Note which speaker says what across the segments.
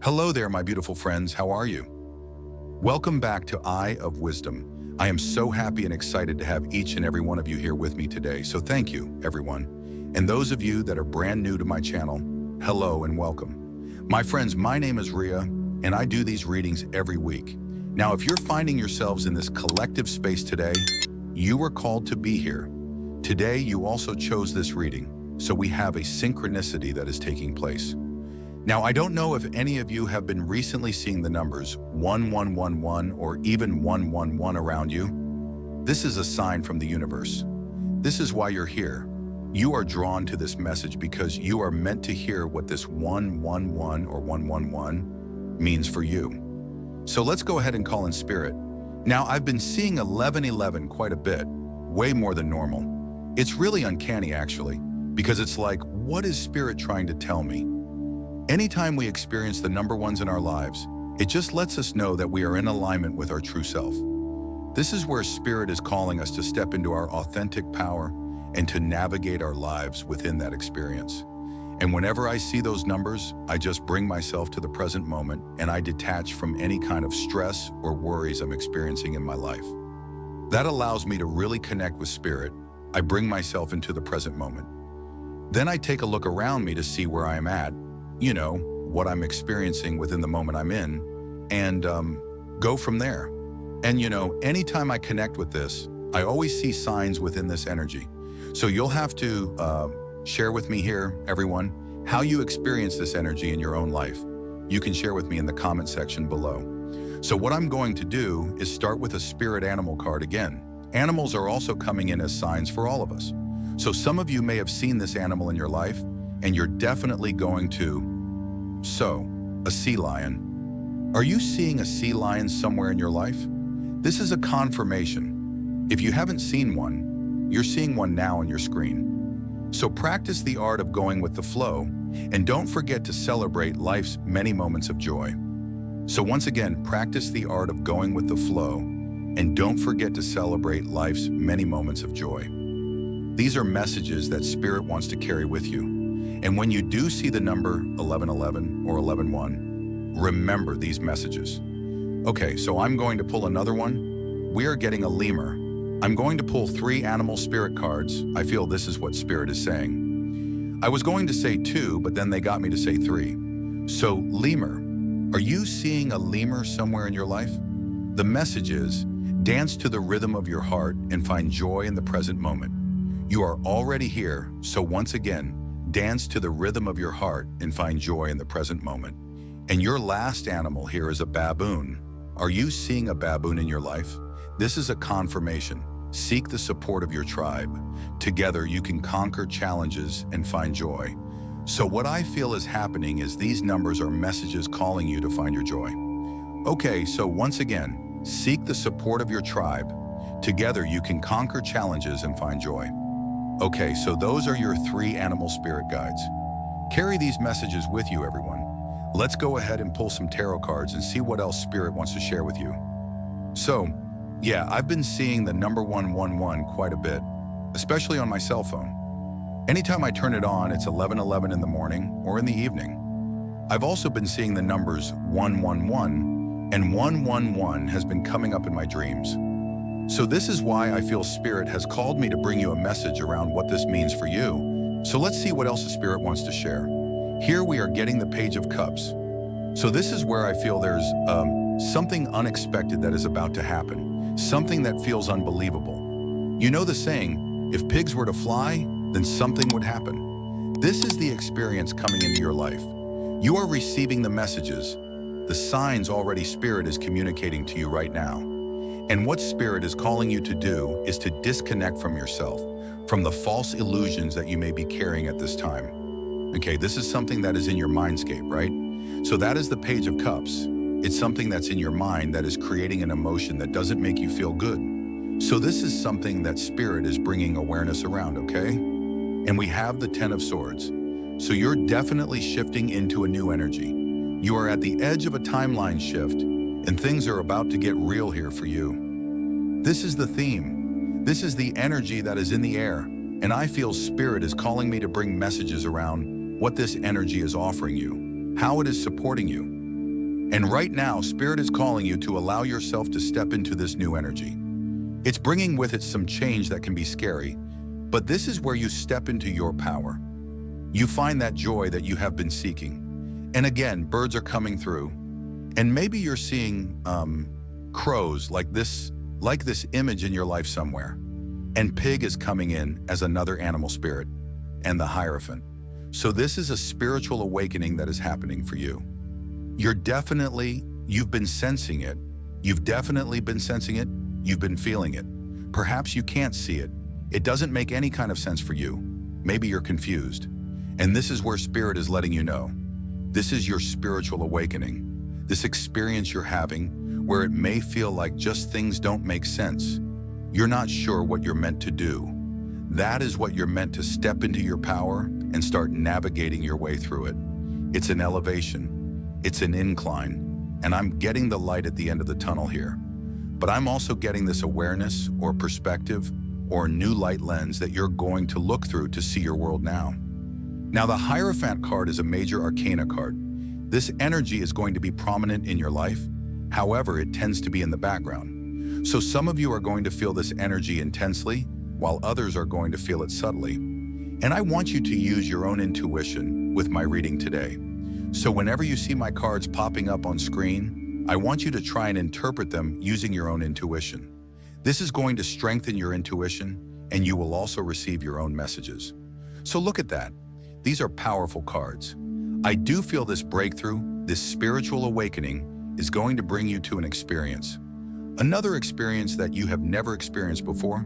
Speaker 1: Hello there, my beautiful friends. How are you? Welcome back to Eye of Wisdom. I am so happy and excited to have each and every one of you here with me today. So thank you, everyone. And those of you that are brand new to my channel, hello and welcome. My friends, my name is Ria, and I do these readings every week. Now, if you're finding yourselves in this collective space today, you were called to be here. Today, you also chose this reading, so we have a synchronicity that is taking place. Now, I don't know if any of you have been recently seeing the numbers 1111 or even 111 around you. This is a sign from the universe. This is why you're here. You are drawn to this message because you are meant to hear what this 111 or 111 means for you. So let's go ahead and call in spirit. Now, I've been seeing 1111 quite a bit, way more than normal. It's really uncanny, actually, because it's like, what is spirit trying to tell me? Anytime we experience the number ones in our lives, it just lets us know that we are in alignment with our true self. This is where spirit is calling us to step into our authentic power and to navigate our lives within that experience. And whenever I see those numbers, I just bring myself to the present moment and I detach from any kind of stress or worries I'm experiencing in my life. That allows me to really connect with spirit. I bring myself into the present moment. Then I take a look around me to see where I am at, what I'm experiencing within the moment I'm in, and go from there. And anytime I connect with this, I always see signs within this energy. So you'll have to share with me here, everyone, how you experience this energy in your own life. You can share with me in the comment section below. So what I'm going to do is start with a spirit animal card again. Animals are also coming in as signs for all of us. So some of you may have seen this animal in your life, and you're definitely going to. So, a sea lion. Are you seeing a sea lion somewhere in your life? This is a confirmation. If you haven't seen one, you're seeing one now on your screen. So practice the art of going with the flow, and don't forget to celebrate life's many moments of joy. So once again, practice the art of going with the flow, and don't forget to celebrate life's many moments of joy. These are messages that Spirit wants to carry with you. And when you do see the number 1111 or 111, remember these messages. Okay, so I'm going to pull another one. We are getting a lemur. I'm going to pull 3 animal spirit cards. I feel this is what Spirit is saying. I was going to say 2, but then they got me to say 3. So lemur, are you seeing a lemur somewhere in your life? The message is, dance to the rhythm of your heart and find joy in the present moment. You are already here, so once again, dance to the rhythm of your heart and find joy in the present moment. And your last animal here is a baboon. Are you seeing a baboon in your life? This is a confirmation. Seek the support of your tribe. Together, you can conquer challenges and find joy. So what I feel is happening is these numbers are messages calling you to find your joy. Okay, so once again, seek the support of your tribe. Together, you can conquer challenges and find joy. Okay, so those are your 3 animal spirit guides. Carry these messages with you, everyone. Let's go ahead and pull some tarot cards and see what else Spirit wants to share with you. So, yeah, I've been seeing the number 111 quite a bit, especially on my cell phone. Anytime I turn it on, it's 11:11 in the morning or in the evening. I've also been seeing the numbers 111, and 111 has been coming up in my dreams. So this is why I feel Spirit has called me to bring you a message around what this means for you. So let's see what else the Spirit wants to share. Here we are getting the Page of Cups. So this is where I feel there's something unexpected that is about to happen, something that feels unbelievable. You know the saying, if pigs were to fly, then something would happen. This is the experience coming into your life. You are receiving the messages, the signs already Spirit is communicating to you right now. And what Spirit is calling you to do is to disconnect from yourself, from the false illusions that you may be carrying at this time. Okay, this is something that is in your mindscape, right? So that is the Page of Cups. It's something that's in your mind that is creating an emotion that doesn't make you feel good. So this is something that Spirit is bringing awareness around, okay? And we have the 10 of Swords. So you're definitely shifting into a new energy. You are at the edge of a timeline shift, and things are about to get real here for you. This is the theme. This is the energy that is in the air, and I feel Spirit is calling me to bring messages around what this energy is offering you, how it is supporting you, And right now, Spirit is calling you to allow yourself to step into this new energy. It's bringing with it some change that can be scary, but this is where you step into your power. You find that joy that you have been seeking. And again, birds are coming through, and maybe you're seeing crows like this image in your life somewhere. And pig is coming in as another animal spirit, and the Hierophant. So this is a spiritual awakening that is happening for you. You've been sensing it. You've definitely been sensing it. You've been feeling it. Perhaps you can't see it. It doesn't make any kind of sense for you. Maybe you're confused. And this is where Spirit is letting you know. This is your spiritual awakening. This experience you're having where it may feel like just things don't make sense. You're not sure what you're meant to do. That is what you're meant to step into your power and start navigating your way through it. It's an elevation. It's an incline. And I'm getting the light at the end of the tunnel here. But I'm also getting this awareness or perspective or new light lens that you're going to look through to see your world now. Now, the Hierophant card is a major arcana card. This energy is going to be prominent in your life. However, it tends to be in the background. So some of you are going to feel this energy intensely, while others are going to feel it subtly. And I want you to use your own intuition with my reading today. So whenever you see my cards popping up on screen, I want you to try and interpret them using your own intuition. This is going to strengthen your intuition, and you will also receive your own messages. So look at that. These are powerful cards. I do feel this breakthrough, this spiritual awakening, is going to bring you to an experience. Another experience that you have never experienced before.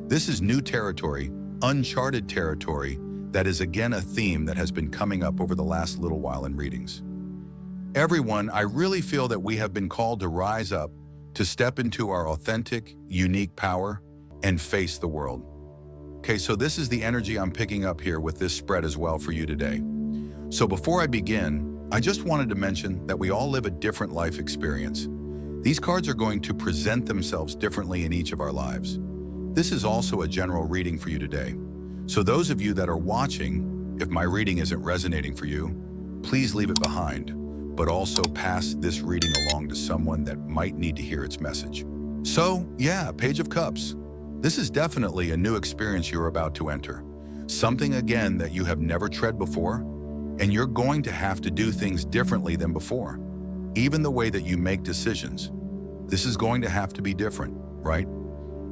Speaker 1: This is new territory, uncharted territory, that is again a theme that has been coming up over the last little while in readings. Everyone, I really feel that we have been called to rise up, to step into our authentic, unique power, and face the world. Okay, so this is the energy I'm picking up here with this spread as well for you today. So before I begin, I just wanted to mention that we all live a different life experience. These cards are going to present themselves differently in each of our lives. This is also a general reading for you today. So those of you that are watching, if my reading isn't resonating for you, please leave it behind, but also pass this reading along to someone that might need to hear its message. So yeah, Page of Cups. This is definitely a new experience you're about to enter. Something again that you have never tread before, and you're going to have to do things differently than before. Even the way that you make decisions. This is going to have to be different, right?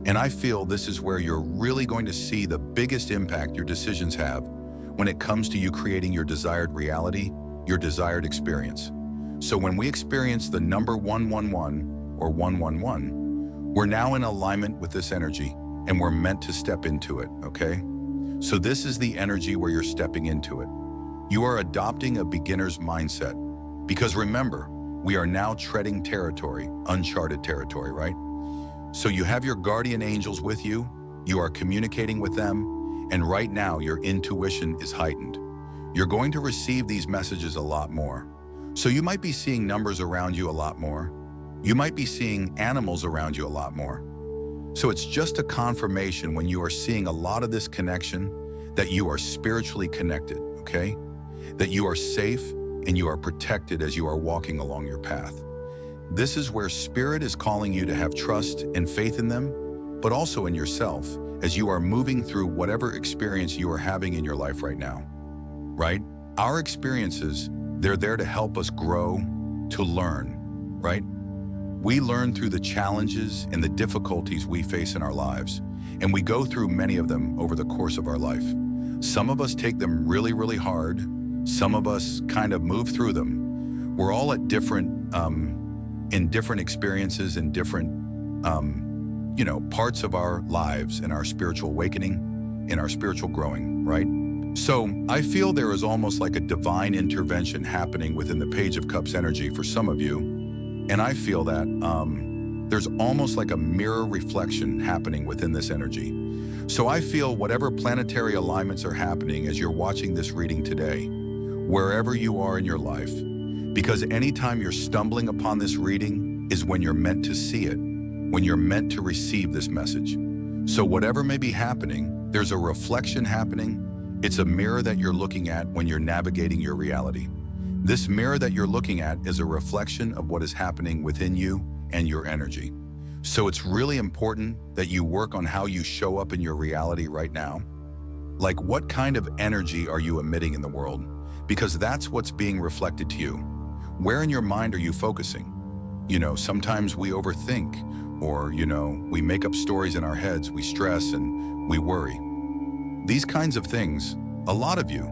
Speaker 1: And I feel this is where you're really going to see the biggest impact your decisions have when it comes to you creating your desired reality, your desired experience. So when we experience the number 111 or 111, we're now in alignment with this energy and we're meant to step into it, okay? So this is the energy where you're stepping into it. You are adopting a beginner's mindset because remember, we are now treading territory, uncharted territory, right? So you have your guardian angels with you, you are communicating with them, and right now your intuition is heightened. You're going to receive these messages a lot more. So you might be seeing numbers around you a lot more. You might be seeing animals around you a lot more. So it's just a confirmation when you are seeing a lot of this connection that you are spiritually connected, okay? That you are safe and you are protected as you are walking along your path. This is where Spirit is calling you to have trust and faith in them, but also in yourself as you are moving through whatever experience you are having in your life right now, right? Our experiences, they're there to help us grow, to learn, right? We learn through the challenges and the difficulties we face in our lives, and we go through many of them over the course of our life. Some of us take them really, really hard. Some of us kind of move through them. We're all at different, in different experiences and different, parts of our lives and our spiritual awakening, in our spiritual growing, right? So I feel there is almost like a divine intervention happening within the Page of Cups energy for some of you. And I feel that there's almost like a mirror reflection happening within this energy. So I feel whatever planetary alignments are happening as you're watching this reading today, wherever you are in your life, because anytime you're stumbling upon this reading is when you're meant to see it, when you're meant to receive this message. So whatever may be happening, there's a reflection happening. It's a mirror that you're looking at when you're navigating your reality. This mirror that you're looking at is a reflection of what is happening within you and your energy. So it's really important that you work on how you show up in your reality right now. Like, what kind of energy are you emitting in the world? Because that's what's being reflected to you. Where in your mind are you focusing? Sometimes we overthink, or, we make up stories in our heads, we stress and we worry. These kinds of things, a lot of you,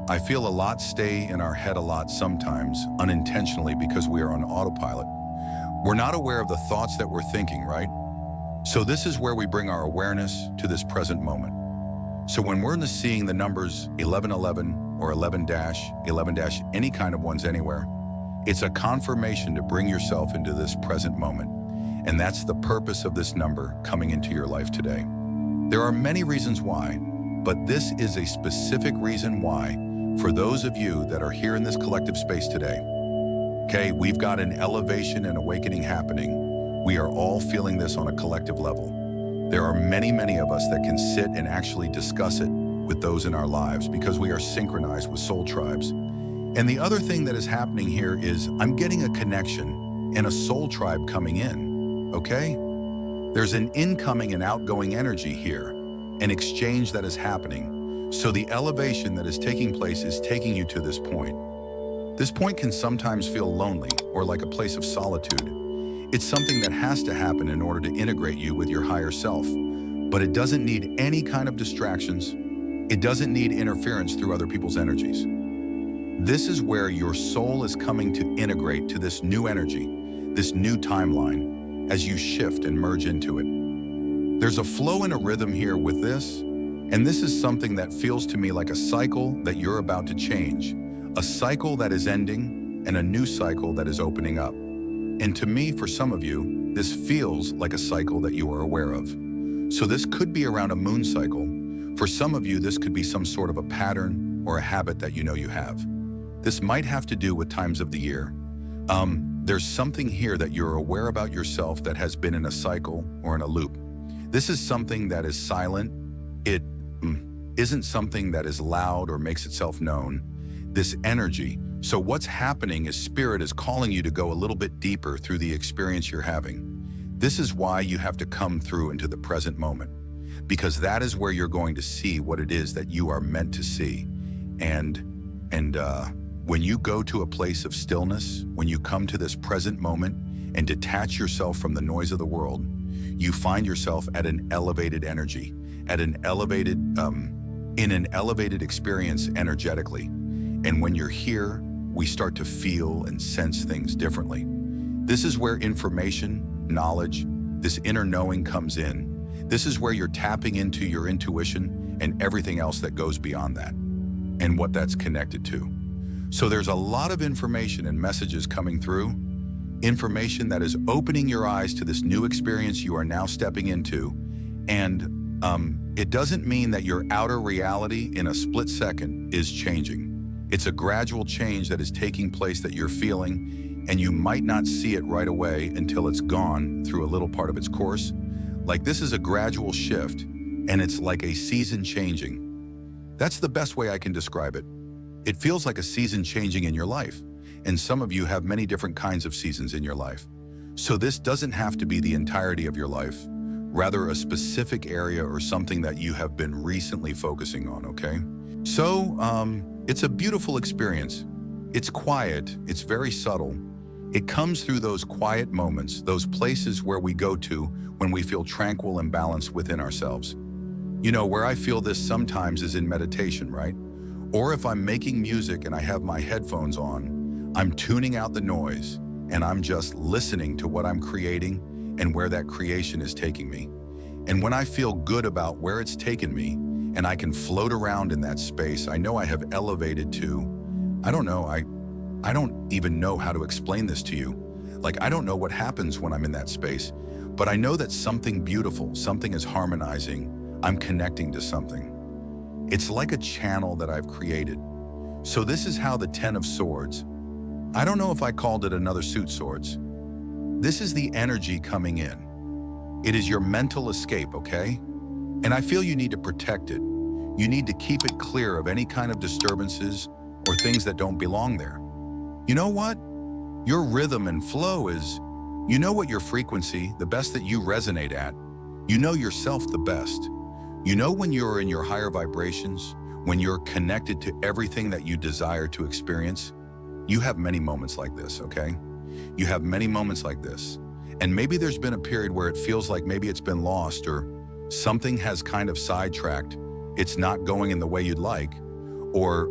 Speaker 1: I feel a lot stay in our head a lot sometimes, unintentionally, because we are on autopilot. We're not aware of the thoughts that we're thinking, right? So this is where we bring our awareness to this present moment. So when we're seeing the numbers 1111 or 11-11-, any kind of ones anywhere, it's a confirmation to bring yourself into this present moment. And that's the purpose of this number coming into your life today. There are many reasons why, but this is a specific reason why for those of you that are here in this collective space today. Okay, we've got an elevation and awakening happening. We are all feeling this on a collective level. There are many, many of us that can sit and actually discuss it with those in our lives because we are synchronized with soul tribes. And the other thing that is happening here is I'm getting a connection and a soul tribe coming in, okay? There's an incoming and outgoing energy here, an exchange that is happening. So the elevation that is taking place is taking you to this point. This point can sometimes feel lonely or like a place of solitude. It's something that has to happen in order to integrate you with your higher self. But it doesn't need any kind of distractions. It doesn't need interference through other people's energies. This is where your soul is coming to integrate to this new energy, this new timeline, as you shift and merge into it. There's a flow and a rhythm here with this, and this is something that feels to me like a cycle that you're about to change. A cycle that is ending and a new cycle that is opening up. And to me, for some of you, this feels like a cycle that you are aware of. So this could be around a moon cycle. For some of you, this could be some sort of a pattern or a habit that you have. This might have to do with times of the year. There's something here that you're aware about yourself that has been in a cycle or in a loop. This is something that is silent. It isn't something that is loud or makes itself known. This energy. So what's happening is Spirit is calling you to go a little bit deeper through the experience you're having. This is why you have to come through into the present moment, because that is where you're going to see what it is that you are meant to see. And when you go to a place of stillness, when you come to this present moment and detach yourself from the noise of the world, you find yourself at an elevated energy, at an elevated, in an elevated experience energetically. And when you're here, we start to feel and sense things differently. This is where information, knowledge, this inner knowing comes in. This is where you're tapping into your intuition and everything else that goes beyond that and what that's connected to. So there's a lot of information and messages coming through, information that is opening your eyes to this new experience you are now stepping into. And it doesn't mean that your outer reality in a split second is changing. It's a gradual change that is taking place that you're feeling, and you might not see it right away until it's gone through a little part of its course. Like, this is a gradual shift, and it's like a season changing. That's the best way I can describe it. It feels like a season changing in your life, and some of you have many different kinds of seasons in your life. So this doesn't have to be the entirety of your life, rather a specific area or something that you have been recently focusing on, okay? So, it's a beautiful experience. It's quiet, it's very subtle. It comes through those quiet moments, those places where we go to when we feel tranquil and balanced within ourselves. Where I feel this sometimes is in meditation, right? Or if I'm making music and I have my headphones on, I'm tuning out the noise and I'm just listening to what I'm creating and where that creation is taking me. And when I feel good about where it's taken me, and I can float around in that space, I know I have elevated to, I don't even know how to explain this to you. Like, I don't know what happens when I'm in that space, but I know that something beautiful, something is harmonizing, I'm connecting to something. It's like a channel that I've created. So this is how the 10 of Swords, I don't know if I called it another suit swords. This is the energy coming in. It is your mental escape, okay? And I feel you need to protect it. You need to keep it clear of any kind of disturbances or or things that don't belong there. You know what? Your rhythm and flow is, you know what your frequency, the best that you resonate at. You know yourself the best. You know when you're in your higher vibrations, when you're connected to everything that you desire to experience. You have many moments like this, okay? You have many moments like this. And maybe there's been a period where it feels like maybe it's been lost or something has kind of sidetracked. It's not going in the way you'd like, or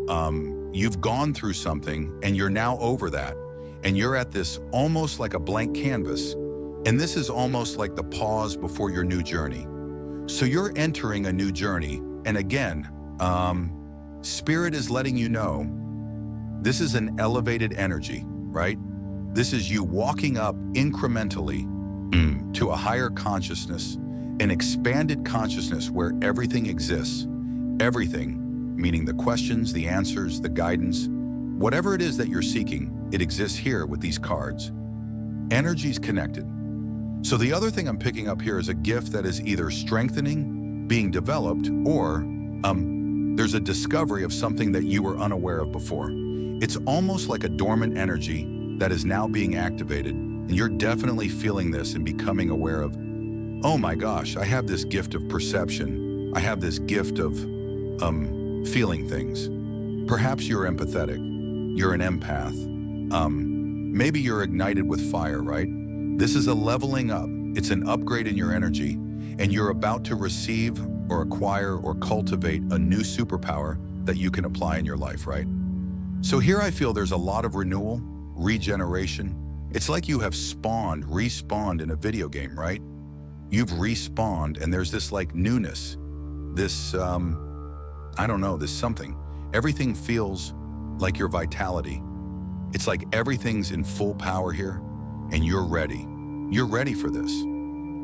Speaker 1: you've gone through something and you're now over that. And you're at this almost like a blank canvas. And this is almost like the pause before your new journey. So you're entering a new journey. And again, Spirit is letting you know, this is an elevated energy, right? This is you walking up incrementally to a higher consciousness, an expanded consciousness where everything exists. Everything, meaning the questions, the answers, the guidance, whatever it is that you're seeking, it exists here with these cards. Energy's connected. So the other thing I'm picking up here is a gift that is either strengthening, being developed, or there's a discovery of something that you were unaware of before. It's almost like a dormant energy that is now being activated, and you're definitely feeling this and becoming aware of, oh my gosh, I have this gift of perception. I have this gift of feeling things. Perhaps you're empathetic. You're an empath. Maybe you're ignited with fire, right? This is a leveling up. It's an upgrade in your energy, and you're about to receive or acquire or cultivate a new superpower that you can apply in your life, right? So here I feel there's a lot of renewal, regeneration. It's like you have respawned in a video game, right? You've respawned and there's this like newness, this, I don't know, this something. Everything feels like your vitality. It's like everything's in full power here and you're ready. You're ready for this.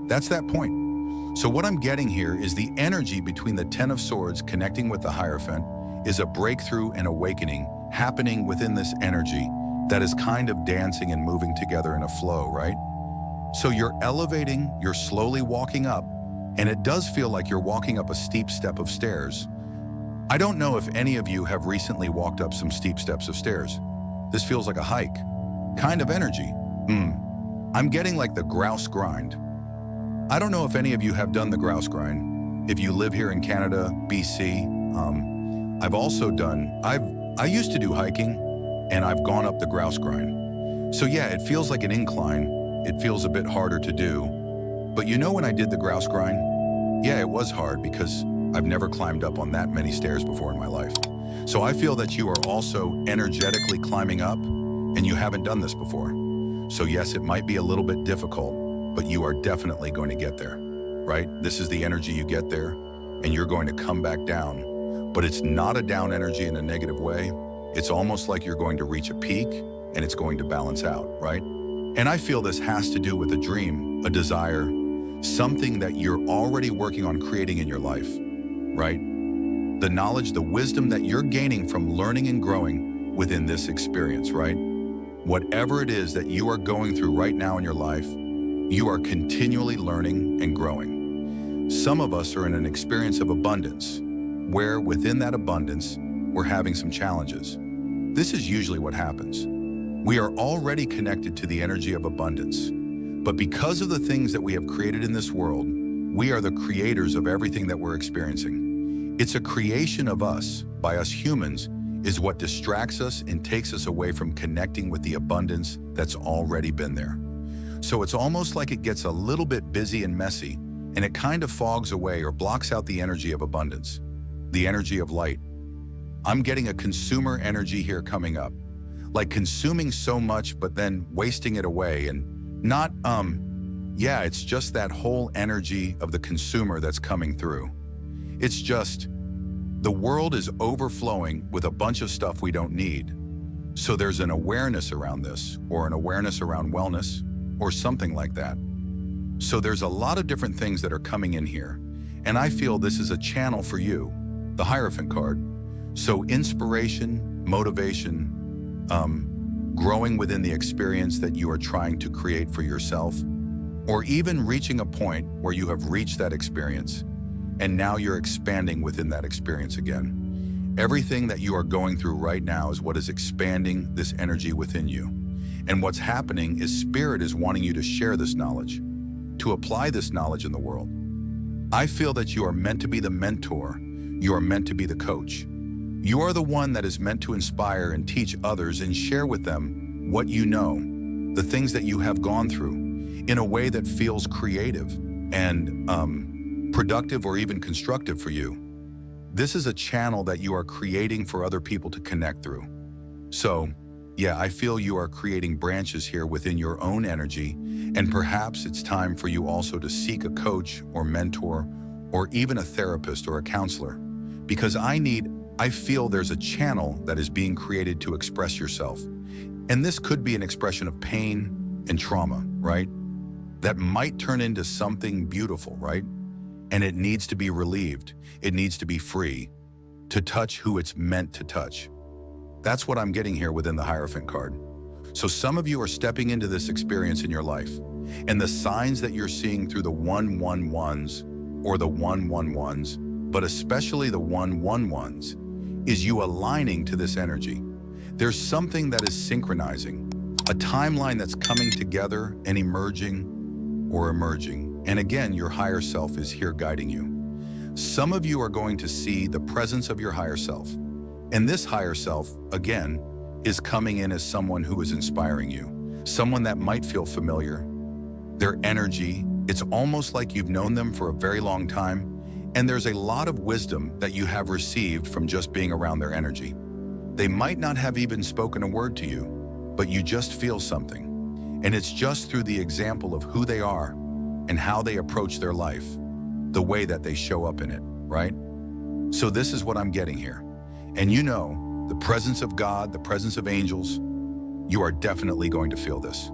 Speaker 1: That's that point. So what I'm getting here is the energy between the Ten of Swords connecting with the Hierophant is a breakthrough and awakening happening within this energy that is kind of dancing and moving together in a flow, right? So you're elevating, you're slowly walking up, and it does feel like you're walking up a steep step of stairs. I don't know if any of you have recently walked up some steep steps of stairs. This feels like a hike, kind of energy. I'm getting like the grouse grind. I don't know if any of you have done the grouse grind. If you live here in Canada, BC, I used to do hiking and I've gone up the grouse grind. So yeah, it feels like an incline. It feels a bit harder to do. But you know when I did the grouse grind? Yeah, it was hard because I've never climbed up on that many stairs before in my life. So I feel that you are also energetically climbing up and you haven't done this before. So yes, it might be a little bit difficult, but you are definitely going to get there, right? This is the energy you get there and you're going to come back down. But it's not a down energy in a negative way. It's almost like you're going to reach a peak and it's going to balance out, right? And I feel this has to do with a dream, a desire, something that you're already working on creating in your life, right? The knowledge, the wisdom that you're gaining from learning and growing within this experience, right? Whatever it is that you are going through right now in your life, you are continually learning and growing. Some of us are in an experience of abundance, where within that abundance, we're having some challenges. This is usually what happens. We are already connected to the energy of abundance, but because of the things that we have created in this world, we are the creators of everything that we're experiencing. It's a creation of us, by us humans, is what distracts us and takes us away from connecting with the abundance that's already been there. So it's almost like it gets a little bit busy and messy, and it kind of fogs away or blocks out the energy of abundance, the energy of light. I'm getting a consumer energy here coming up, like consuming so much but then wasting it away and not, it's just that whole energy of the consumer that's coming through. It's just, the world is overflowing with a bunch of stuff we don't need. So there's an awareness around this, or an awareness around wellness, or something like that. So there's a lot of different things that are coming in here. And I feel this is a channel for you, the Hierophant card. So inspiration, motivation, growing within the experience that you are trying to create for yourself, or even reaching a point where you have reached that experience and now you're expanding within that experience again. Everything that you are going through right now is what is expanding this energy within you. And what's happening is Spirit is wanting you to share this knowledge, to apply this knowledge in the world. I feel that you are meant to be the mentor. You are meant to be the coach. You are the one that is meant to inspire and teach others and share with them what you know, the things that you have gone through, in a way that feels creative and productive or even constructive for you. This is a channel that you are creating for other people to connect through. So, yeah, I feel you are creating branches here within your own energy, and perhaps it's time for you also to seek a coach or mentor or even a therapist or a counselor, because I feel there's a channel that is being created to express yourself. And this could be an expression of pain and trauma, right? That might turn into something beautiful, right? And it needs to be relieved. It needs to be free to touch who it's meant to touch. That's what I'm getting here within the Hierophant card. So some of you are stepping into this experience in your life, and the signs that you're seeing through the 111s or the 111s, but especially the 111s, is you aligning to this energy. There's something that is synchronizing, a timeline that's coming together and emerging. And again, your higher self is here guiding you. Some of you are going to see the presence of your higher self. And this higher self, again, is coming in as someone who is inspiring you, someone that might feel familiar. Their energy, it's almost like you've known them for a very long time, and there's a lot of wisdom that you have received from just being around their energy. They might not have even spoken a word to you, but you just feel something. And it's just through the example of who they are and how they approach their life, the way that they show up in it, right? So this is what I'm getting here. And you know, the presence of God, the presence of angels, you are definitely going to feel this.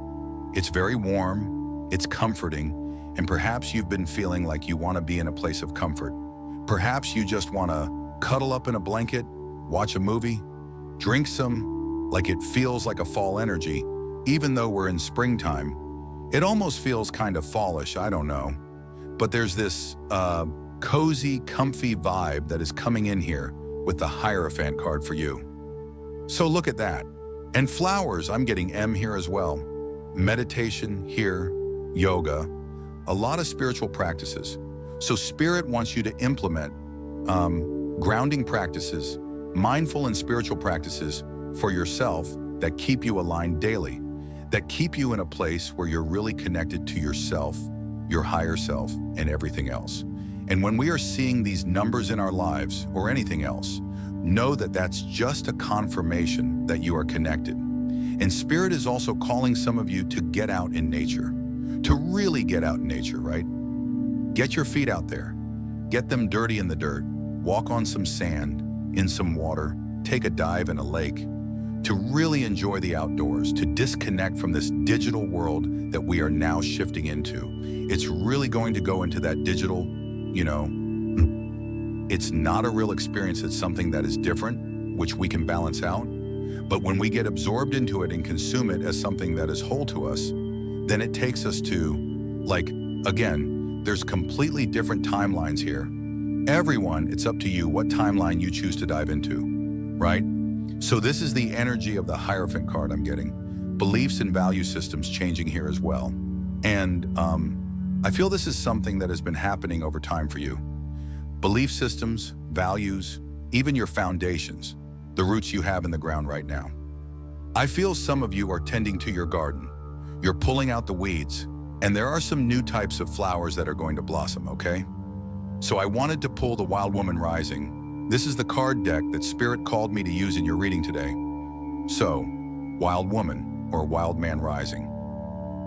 Speaker 1: It's very warm, it's comforting, and perhaps you've been feeling like you want to be in a place of comfort. Perhaps you just want to cuddle up in a blanket, watch a movie, drink some, like it feels like a fall energy, even though we're in springtime. It almost feels kind of fallish, I don't know. But there's this cozy, comfy vibe that is coming in here with the Hierophant card for you. So look at that. And flowers, I'm getting M here as well. Meditation here, yoga, a lot of spiritual practices. So Spirit wants you to implement grounding practices, mindful and spiritual practices for yourself that keep you aligned daily, that keep you in a place where you're really connected to yourself, your higher self, and everything else. And when we are seeing these numbers in our lives or anything else, know that that's just a confirmation that you are connected. And Spirit is also calling some of you to get out in nature, to really get out in nature, right? Get your feet out there, get them dirty in the dirt, walk on some sand, in some water, take a dive in a lake, to really enjoy the outdoors, to disconnect from this digital world that we are now shifting into. It's really going to go into that digital, it's not a real experience, it's something that is different, which we can balance out. But when we get absorbed into it and consume it as something that is whole to us, then it takes us to, again, there's completely different timelines here. Everyone, it's up to you what timeline you choose to dive into, right? So this is the energy of the Hierophant card I'm getting. Beliefs and value systems changing here as well. And I feel this is something that has been happening over time for you. Belief systems, values, even your foundations, the roots you have in the ground right now. I feel some of you are tending to your garden. You're pulling out the weeds, and there are some new types of flowers that are going to blossom, okay? So I wanted to pull the Wild Woman Rising. This is the card deck that Spirit called me to use in your reading today. So, Wild Woman or Wild Man Rising.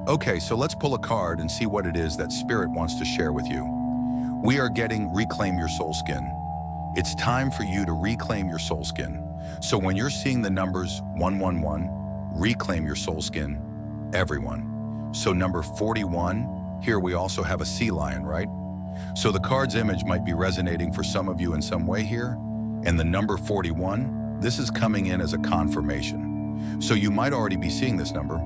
Speaker 1: Okay, so let's pull a card and see what it is that Spirit wants to share with you. We are getting Reclaim Your Soul Skin. It's time for you to reclaim your soul skin. So when you're seeing the numbers 111, reclaim your soul skin, everyone. So number 41, here we also have a sea lion, right? So the card's image might be resonating for some of you in some way here. And the number 41, this is coming in as a confirmation. So you might already be seeing this number.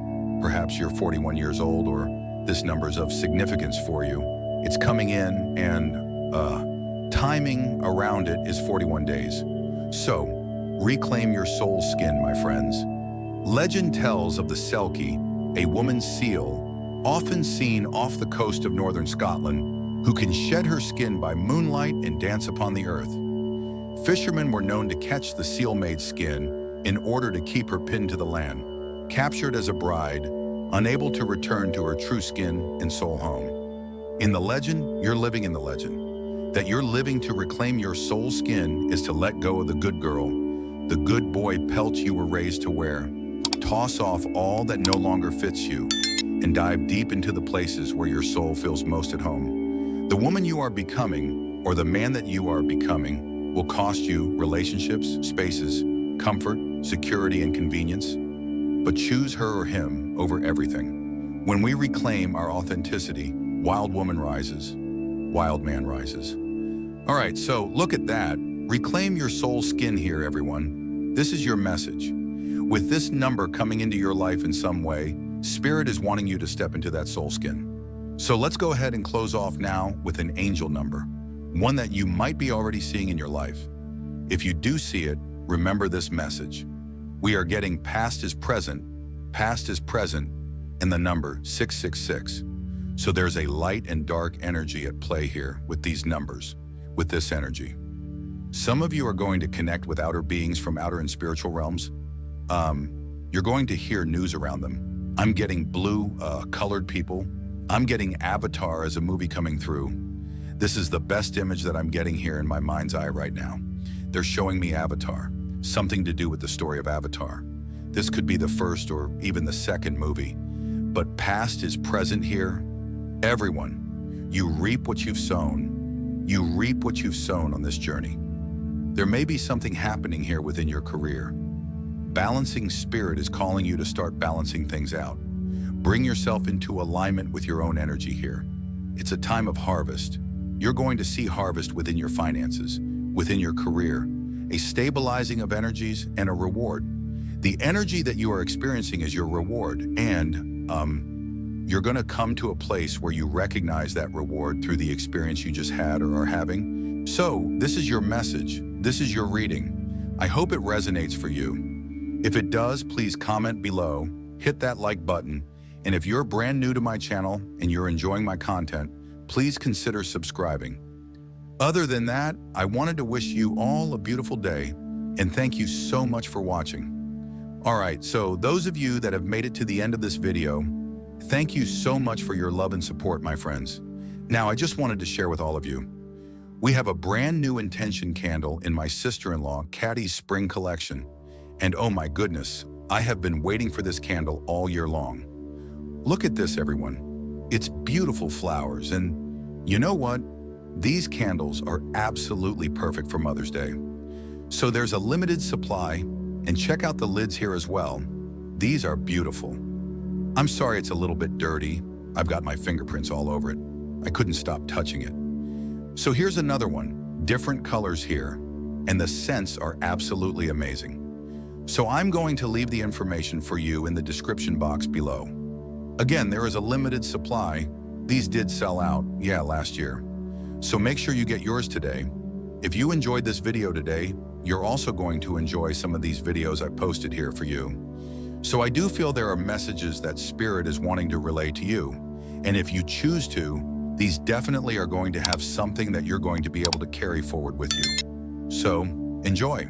Speaker 1: Perhaps you're 41 years old or this number is of significance for you. It's coming in and timing around it is 41 days. So, reclaim your soul skin, my friends. Legend tells of the Selkie, a woman's seal, often seen off the coast of northern Scotland, who can shed her skin by moonlight and dance upon the earth. Fishermen were known to catch the seal-made skin in order to keep her pinned to the land, captured as a bride, unable to return to her true skin and soul home. In the legend, you're living in the legend. That you're living to reclaim your soul skin is to let go of the good girl, the good boy pelt you were raised to wear. Toss off all that no longer fits you and dive deep into the places where your soul feels most at home. The woman you are becoming, or the man that you are becoming, will cost you relationships, spaces, comfort, security, and convenience. But choose her or him over everything. When we reclaim our authenticity, wild woman rises, wild man rises. All right, so look at that. Reclaim your soul skin here, everyone. This is your message. With this number coming into your life in some way, Spirit is wanting you to step into that soul skin. So let's go ahead and close off now with an angel number, one that you might be already seeing in your life. If you do see it, remember this message. We are getting past is present, and the number 666. So there's a light and dark energy at play here with these numbers, with this energy. Some of you are going to connect with outer beings from outer and spiritual realms. You're going to hear news around them. I'm getting blue, colored people. I'm getting Avatar as a movie coming through. This is the best image that I'm getting here in my mind's eye right now. They're showing me Avatar, something to do with the story of Avatar. This could be the first or even the second movie. But past is present here. Everyone, you reap what you've sown. You reap what you've sown on this journey. There may be something happening here within your career. Balancing Spirit is calling you to start balancing things out. Bring yourself into alignment with your own energy here. It's a time of harvest. You're going to see harvest within your finances, within your career, a stabilizing of energies and a reward. The energy that you are experiencing is your reward, and you're going to come to a place where you recognize that reward through the experience you just had or are having. So this is your message. This is your reading. I hope it resonates for you. If it does, please comment below, hit that like button, and if you're brand new to my channel and you're enjoying my content, please consider subscribing. Other than that, I wanted to wish you all a beautiful day, and thank you so much for watching. All right, so those of you that have made it to the end of this video, thank you so much for your love and support, my friends. Now, I just wanted to share with all of you, we have a brand new intention candle in my sister-in-law, Caddy's spring collection. And oh my goodness, I have been waiting for this candle all year long. Look at this, everyone. It's beautiful flowers, and you know what? These candles are absolutely perfect for Mother's Day. So there's a limited supply, and check out the lids here as well. These are beautiful. I'm sorry it's a little bit dirty. I've got my fingerprints all over it. I couldn't stop touching it. So here's another one, different colors here, and the scents are absolutely amazing. So I'm going to leave the information for you in the description box below. Again, there is a limited supply. These did sell out, last year. So make sure you get yours today. If you enjoyed this video today, you're also going to enjoy some of these videos I posted here for you. So I do feel there are messages that Spirit is wanting to relay to you. And if you choose to, these definitely are going to have something that you're going to be able to carry forward with you. So enjoy.